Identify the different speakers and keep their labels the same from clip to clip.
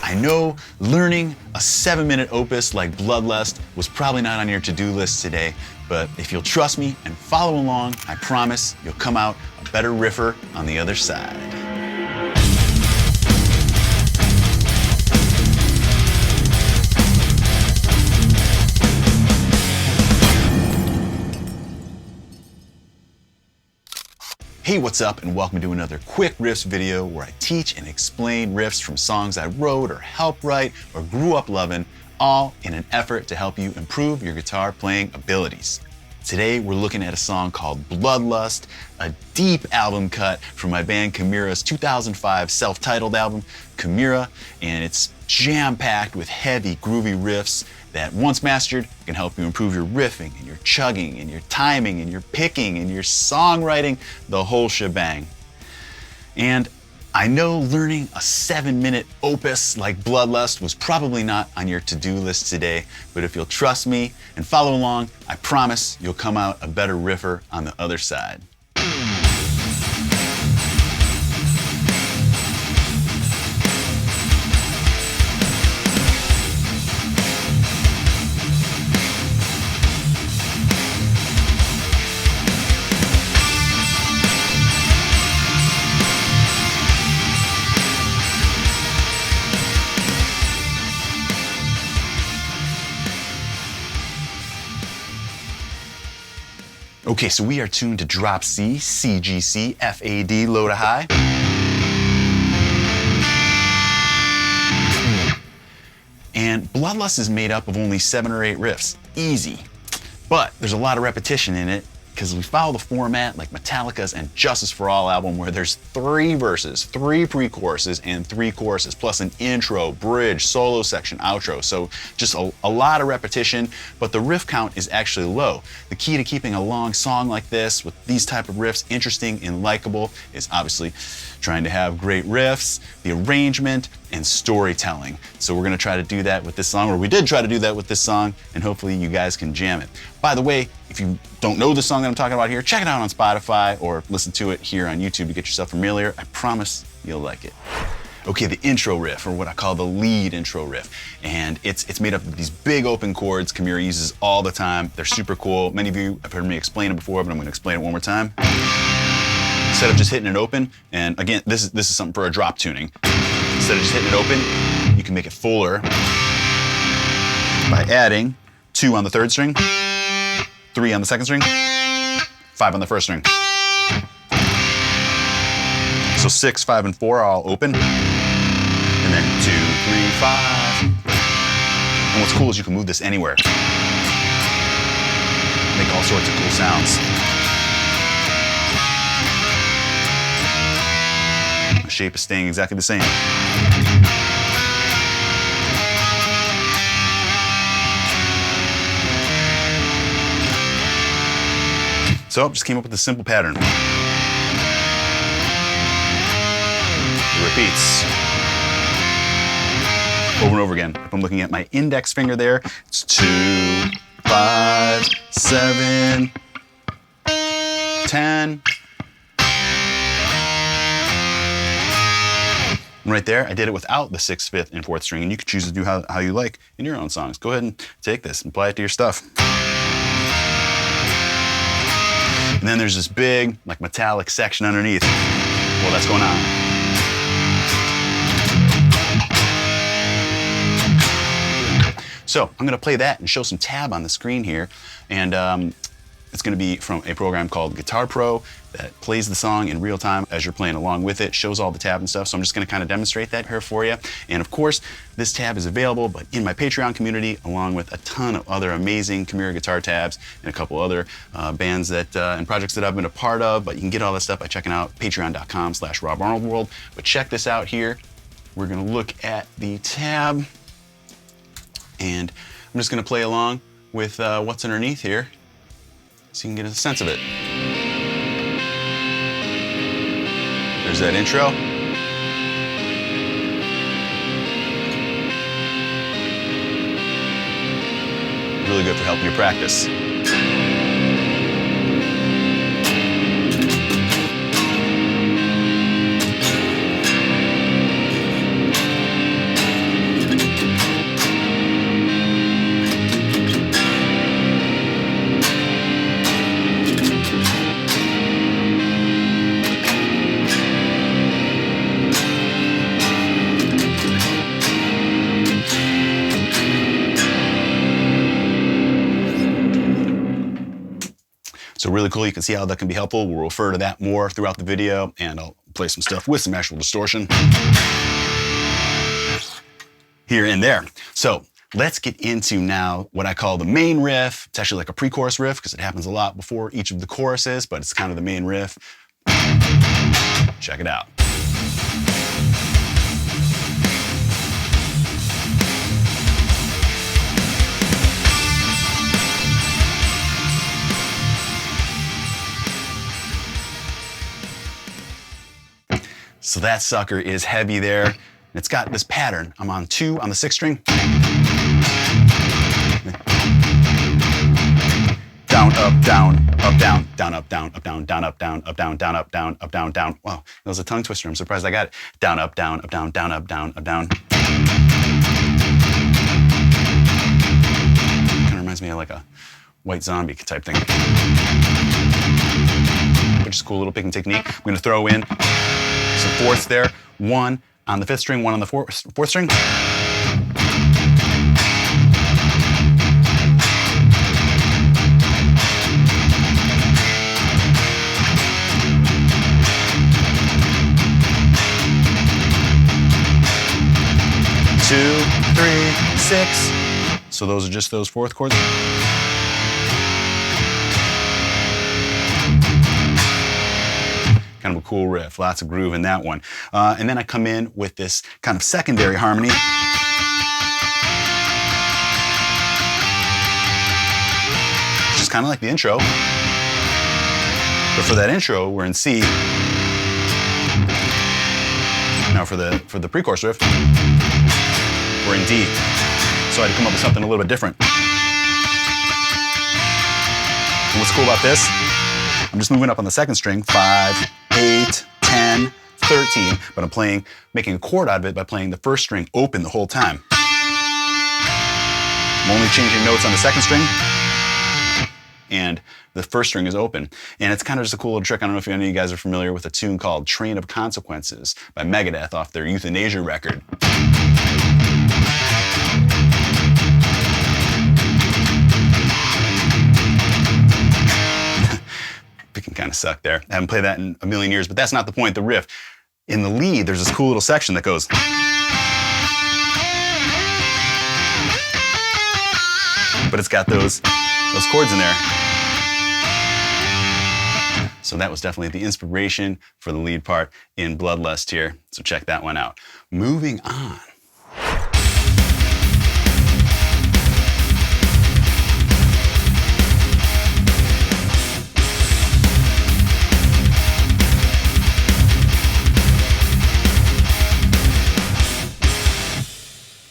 Speaker 1: I know learning a 7-minute opus like Bloodlust was probably not on your to-do list today, but if you'll trust me and follow along, I promise you'll come out a better riffer on the other side. Hey, what's up, and welcome to another quick riffs video where I teach and explain riffs from songs I wrote or helped write or grew up loving, all in an effort to help you improve your guitar playing abilities. Today, we're looking at a song called Bloodlust, a deep album cut from my band Chimaira's 2005 self-titled album, Chimaira, and it's jam-packed with heavy, groovy riffs that, once mastered, can help you improve your riffing and your chugging and your timing and your picking and your songwriting, the whole shebang. And I know learning a 7-minute opus like Bloodlust was probably not on your to-do list today, but if you'll trust me and follow along, I promise you'll come out a better riffer on the other side. Okay, so we are tuned to drop C, C, G, C, F, A, D, low to high. And Bloodlust is made up of only 7 or 8 riffs, easy. But there's a lot of repetition in it because we follow the format like Metallica's and Justice for All album where there's 3 verses, 3 pre-choruses, and 3 choruses, plus an intro, bridge, solo section, outro. So just a lot of repetition, but the riff count is actually low. The key to keeping a long song like this with these type of riffs interesting and likable is obviously trying to have great riffs, the arrangement, and storytelling. So we're gonna try to do that with this song, or we did try to do that with this song, and hopefully you guys can jam it. By the way, if you don't know the song that I'm talking about here, check it out on Spotify or listen to it here on YouTube to get yourself familiar. I promise you'll like it. Okay, the intro riff, or what I call the lead intro riff. And it's made up of these big open chords Chimaira uses all the time. They're super cool. Many of you have heard me explain it before, but I'm gonna explain it one more time. Instead of just hitting it open, and again, this is something for a drop tuning. Instead of just hitting it open, you can make it fuller by adding 2 on the 3rd string, 3 on the 2nd string, 5 on the 1st string. So 6, 5, and 4 are all open. And then 2, 3, 5. And what's cool is you can move this anywhere. Make all sorts of cool sounds. The shape is staying exactly the same. So just came up with a simple pattern. It repeats over and over again. If I'm looking at my index finger there, it's 2, 5, 7, 10. And right there, I did it without the 6th, 5th, and 4th string, and you can choose to do how you like in your own songs. Go ahead and take this and apply it to your stuff. And then there's this big, like, metallic section underneath. Well, that's going on. So I'm gonna play that and show some tab on the screen here. And it's gonna be from a program called Guitar Pro that plays the song in real time as you're playing along with it, shows all the tab and stuff. So I'm just gonna kind of demonstrate that here for you. And of course, this tab is available, but in my Patreon community, along with a ton of other amazing Chimaira guitar tabs and a couple other bands that and projects that I've been a part of. But you can get all that stuff by checking out patreon.com/RobArnoldWorld. But check this out here. We're gonna look at the tab, and I'm just gonna play along with what's underneath here, so you can get a sense of it. There's that intro. Really good for helping you practice. really cool. You can see how that can be helpful. We'll refer to that more throughout the video, and I'll play some stuff with some actual distortion here and there. So let's get into now what I call the main riff. It's actually like a pre-chorus riff because it happens a lot before each of the choruses, but it's kind of the main riff. Check it out. So that sucker is heavy there. And it's got this pattern. I'm on 2 on the 6th string. Down, up, down, up, down, down, up, down, up, down, down, up, down, up, down, down, up, down, up, down, down. Wow, that was a tongue twister. I'm surprised I got it. Down, up, down, up, down, down, up, down, up, down. Kind of reminds me of like a White Zombie type thing. Which is a cool little picking technique. I'm going to throw in some fourths there. 1 on the 5th string, 1 on the 4th string. Two, 3, 6. So those are just those 4th chords. Kind of a cool riff, lots of groove in that one. And then I come in with this kind of secondary harmony. Which is kind of like the intro. But for that intro, we're in C. Now for the pre-chorus riff, we're in D. So I had to come up with something a little bit different. And what's cool about this, I'm just moving up on the 2nd string, 5, 8, 10, 13, but I'm making a chord out of it by playing the 1st string open the whole time. I'm only changing notes on the 2nd string, and the 1st string is open. And it's kind of just a cool little trick. I don't know if any of you guys are familiar with a tune called Train of Consequences by Megadeth off their Euthanasia record. Can kind of suck there. I haven't played that in a million years, but that's not the point. The riff. In the lead, there's this cool little section that goes. But it's got those chords in there. So that was definitely the inspiration for the lead part in Bloodlust here. So check that one out. Moving on.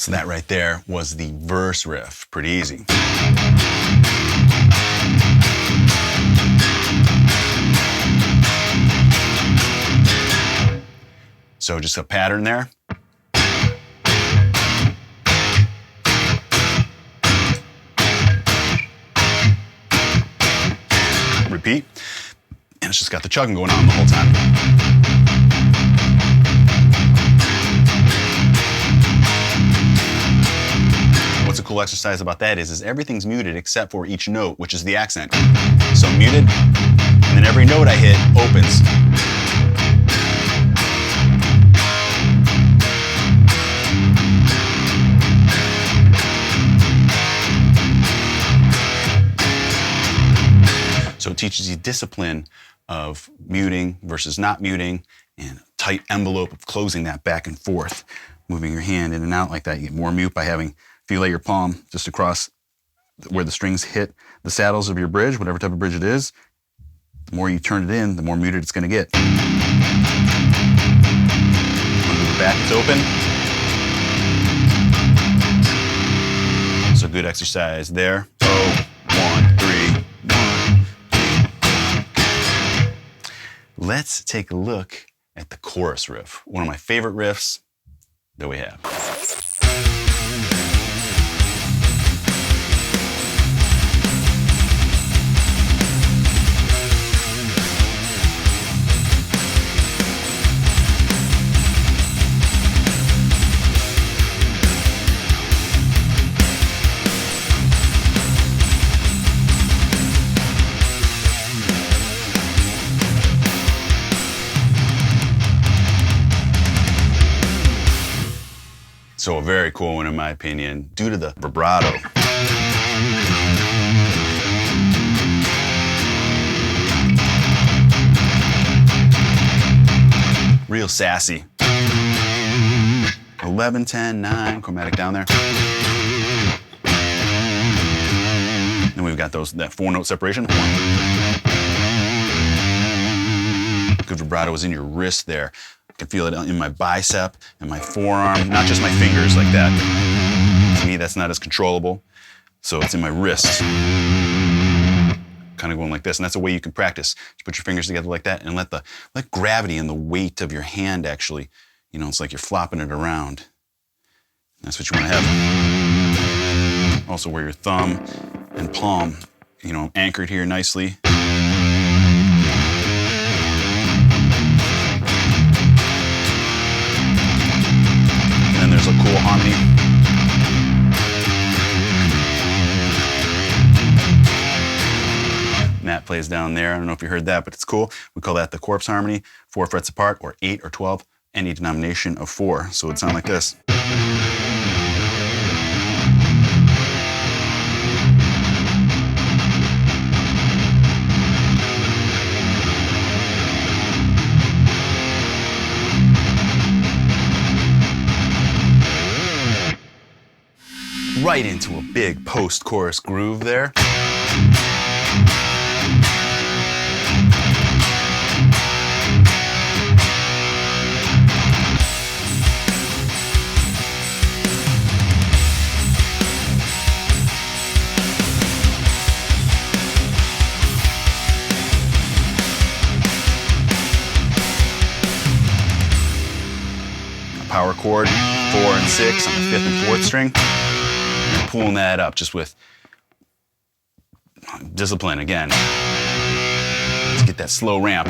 Speaker 1: So that right there was the verse riff. Pretty easy. So just a pattern there. Repeat. And it's just got the chugging going on the whole time. What's a cool exercise about that is everything's muted except for each note, which is the accent. So muted, and then every note I hit opens. So it teaches you discipline of muting versus not muting, and a tight envelope of closing that back and forth. Moving your hand in and out like that, you get more mute by having, if you lay your palm just across where the strings hit the saddles of your bridge, whatever type of bridge it is, the more you turn it in, the more muted it's going to get. Move it back, it's open. So good exercise there. 1, 3, 1. Let's take a look at the chorus riff. One of my favorite riffs that we have. So a very cool one in my opinion, due to the vibrato. Real sassy. 11, 10, 9, chromatic down there. Then we've got that 4-note separation. Good vibrato is in your wrist there. I can feel it in my bicep and my forearm, not just my fingers like that. To me, that's not as controllable. So it's in my wrist. Kind of going like this, and that's a way you can practice. Just put your fingers together like that and let gravity and the weight of your hand actually, you know, it's like you're flopping it around. That's what you want to have. Also where your thumb and palm, you know, anchored here nicely. And then there's a cool harmony. Matt plays down there. I don't know if you heard that, but it's cool. We call that the corpse harmony, 4 frets apart, or 8 or 12, any denomination of 4. So it would sound like this. Right into a big post-chorus groove there. Power chord, 4 and 6 on the 5th and 4th string. And pulling that up just with discipline again. Let's get that slow ramp.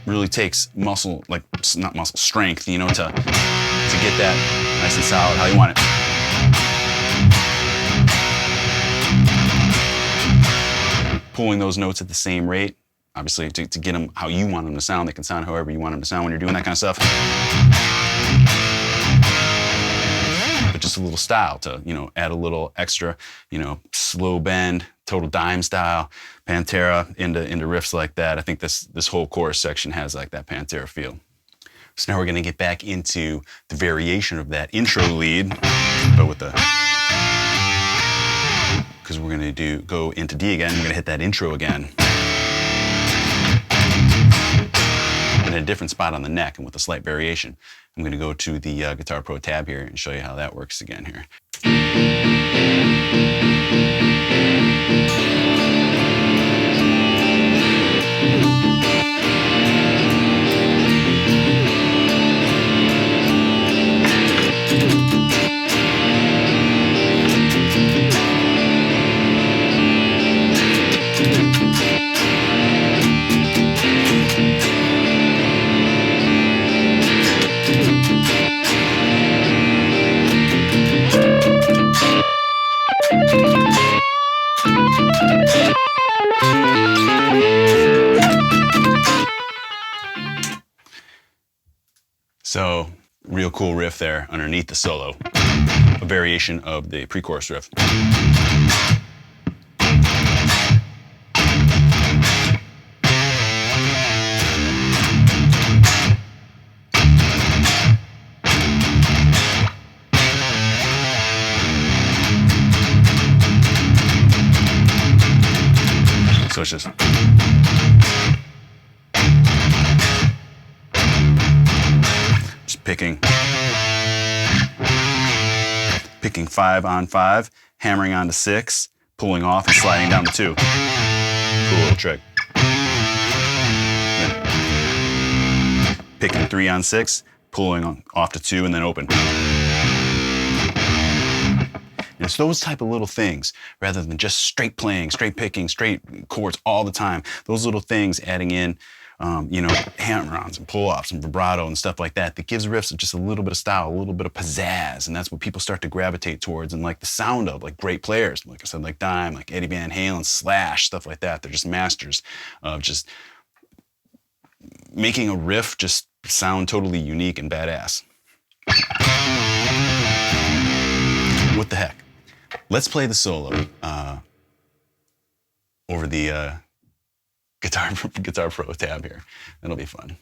Speaker 1: Really takes muscle, like not muscle, strength, you know, to get that nice and solid how you want it. Pulling those notes at the same rate. Obviously, to get them how you want them to sound, they can sound however you want them to sound when you're doing that kind of stuff. But just a little style to, you know, add a little extra, you know, slow bend, total dime style, Pantera into riffs like that. I think this whole chorus section has like that Pantera feel. So now we're gonna get back into the variation of that intro lead, but with the, because we're gonna go into D again, we're gonna hit that intro again. In a different spot on the neck and with a slight variation. I'm going to go to the Guitar Pro tab here and show you how that works again here. So, real cool riff there underneath the solo. A variation of the pre-chorus riff. So it's just picking 5 on 5, hammering onto 6, pulling off and sliding down to 2. Cool little trick. Then picking 3 on 6, pulling off to 2 and then open. And it's those type of little things, rather than just straight playing, straight picking, straight chords all the time. Those little things adding in, you know, hammer-ons and pull-offs and vibrato and stuff like that, that gives riffs just a little bit of style, a little bit of pizzazz, and that's what people start to gravitate towards and like the sound of, like great players, like I said, like Dime, like Eddie Van Halen, Slash, stuff like that. They're just masters of just making a riff just sound totally unique and badass. What the heck? Let's play the solo over the Guitar Pro tab here. That'll be fun.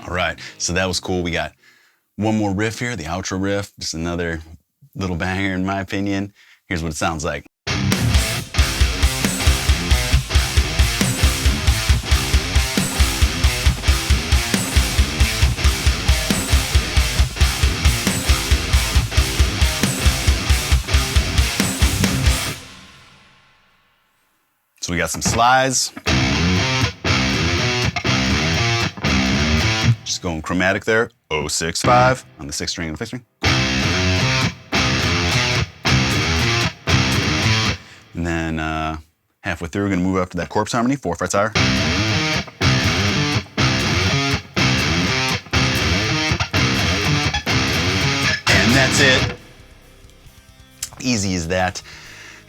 Speaker 1: All right, so that was cool. We got one more riff here, the outro riff, just another little banger in my opinion. Here's what it sounds like. So we got some slides. Just going chromatic there, 065 on the 6th string and the 5th string. And then halfway through, we're gonna move up to that corpse harmony, 4 frets higher. And that's it. Easy as that.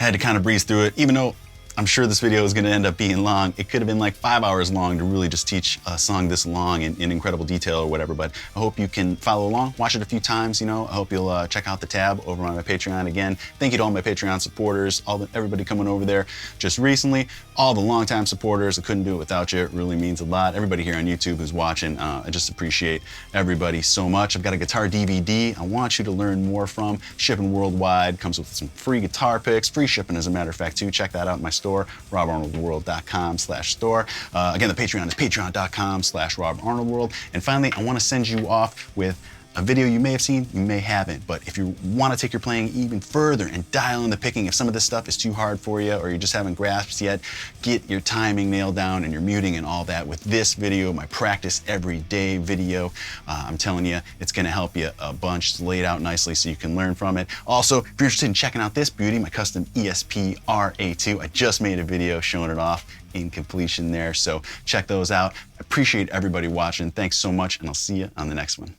Speaker 1: I had to kind of breeze through it, even though I'm sure this video is going to end up being long. It could have been like 5 hours long to really just teach a song this long in incredible detail or whatever, but I hope you can follow along, watch it a few times, you know. I hope you'll check out the tab over on my Patreon. Again, thank you to all my Patreon supporters, everybody coming over there just recently, all the longtime supporters. I couldn't do it without you. It really means a lot. Everybody here on YouTube who's watching, I just appreciate everybody so much. I've got a guitar DVD I want you to learn more from, shipping worldwide, comes with some free guitar picks, free shipping as a matter of fact too. Check that out in my store, robarnoldworld.com/store. Again, the Patreon is patreon.com/robarnoldworld. And finally, I want to send you off with a video you may have seen, you may haven't, but if you want to take your playing even further and dial in the picking, if some of this stuff is too hard for you or you just haven't grasped yet, get your timing nailed down and your muting and all that with this video, my practice every day video. I'm telling you, it's going to help you a bunch. It's laid out nicely so you can learn from it. Also, if you're interested in checking out this beauty, my custom ESP RA2, I just made a video showing it off in completion there, so check those out. I appreciate everybody watching. Thanks so much, and I'll see you on the next one.